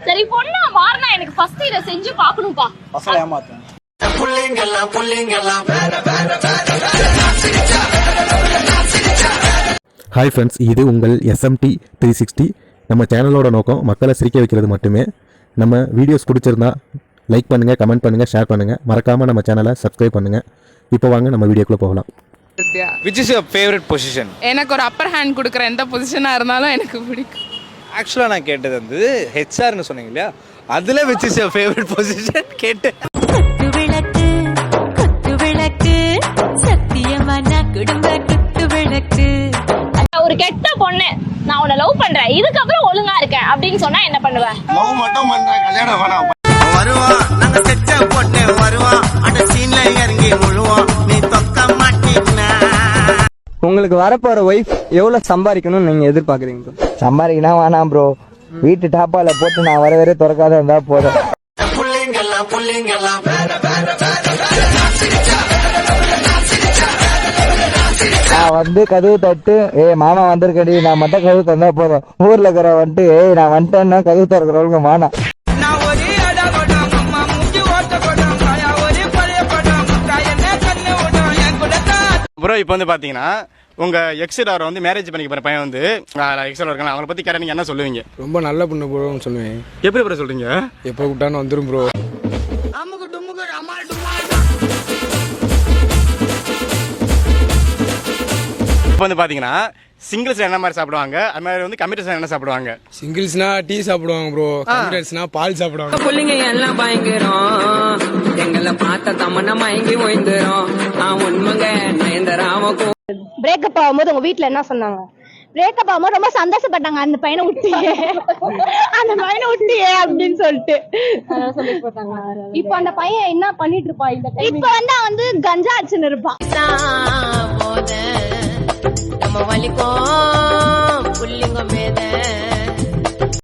சரி பொண்ணா மாறினா எனக்கு ஃபர்ஸ்ட் இத செஞ்சு பாக்கணும்பா. பசங்க ஏமாத்தும். ஹாய் ஃப்ரெண்ட்ஸ், இது உங்கள் SMT 360. நம்ம சேனலோட நோக்கம் மக்களை சிரிக்க வைக்கிறது மட்டுமே. நம்ம வீடியோஸ் பிடிச்சிருந்தா லைக் பண்ணுங்கள், கமெண்ட் பண்ணுங்கள், ஷேர் பண்ணுங்கள். மறக்காமல் நம்ம சேனலை சப்ஸ்கிரைப் பண்ணுங்கள். இப்போ வாங்க நம்ம வீடியோக்குள்ளே போகலாம். Which is your favorite position? எனக்கு ஒரு அப்பர் ஹேண்ட் கொடுக்குற எந்த பொசிஷனாக இருந்தாலும் எனக்கு பிடிக்கும். ஆக்சுவலாக நான் கேட்டது வந்து ஹெச்ஆர்னு சொன்னீங்க இல்லையா, அதில் which is your favorite position கேட்டு. குத்து விளக்கு சத்தியமான குடும்ப குத்து விளக்கு. ஒரு கெட்ட பொண்ணு, நான் உன்னை லவ் பண்றேன், இதுக்கப்புறம் ஒழுங்கா இருக்கேன் அப்படின்னு சொன்னா என்ன பண்ணுவேன்? லவ் மட்டும் பண்றேன், கல்யாணம் வேணாம். வருவான் நாங்க செச்ச போட்டு வருவான் அந்த சீன்ல இறங்கி முழுவான் நீ தொக்க மாட்டீங்கன்னா. உங்களுக்கு வரப்போற ஒய்ஃப் எவ்வளவு சம்பாதிக்கணும்னு நீங்க எதிர்பார்க்குறீங்க? சம்பாதிக்கனா வேணாம் ப்ரோ, வீட்டு டாப்பால போட்டு நான் வர வரை திறக்காத இருந்தா போதும். நான் வந்து கதவு தட்டு, மாமா வந்திருக்கடி, நான் மட்டும் கதவு தந்தா போதும். ஊர்ல இருக்கிற வந்துட்டு நான் வந்துட்டேன்னா கதவு திறக்கிறவங்க மானா. ப்ரோ இப்போ வந்து பார்த்தீங்கன்னா உங்கள் எக்ஸிடாரை வந்து மேரேஜ் பண்ணிக்க போகிற பையன் வந்து எக்ஸில் இருக்காங்க, அவங்கள பற்றி கேட்டால் நீங்கள் என்ன சொல்லுவீங்க? ரொம்ப நல்ல பொண்ணு ப்ரோன்னு சொல்லுவேன். எப்படி ப்ரோ சொல்கிறீங்க? எப்போ கூப்பிட்டாலும் வந்துடும் ப்ரோ. இப்போ வந்து பார்த்தீங்கன்னா சிங்கிள்ஸ் என்ன மாதிரி சாப்பிடுவாங்க, அது மாதிரி வந்து கமிட்டர்ஸ் என்ன சாப்பிடுவாங்க? சிங்கிள்ஸ்னா டீ சாப்பிடுவாங்க ப்ரோ, கமிட்டட்ஸ்னா பால் சாப்பிடுவாங்க. புள்ளிங்க எல்லாம் பயங்கரம், எங்களை பார்த்த தமன்னா மயங்கி ஓய்ந்துரும். நான் உண்மைங்க நயந்தராமக்கும். பிரேக்கப் ஆகும்போது உங்க வீட்ல என்ன சொன்னாங்க? பிரேக்கப் ஆகும்போது ரொம்ப சந்தோஷப்பட்டாங்க, அந்த பையனை விட்டியே அப்படின்னு சொல்லிட்டு சொல்லி போட்டாங்க. இப்ப அந்த பையன் என்ன பண்ணிட்டு இருப்பான்? இப்ப வந்து அவன் வந்து கஞ்சா அடிச்சுன்னு இருப்பான். நம்ம வலிக்கும் புள்ளிங்க மேத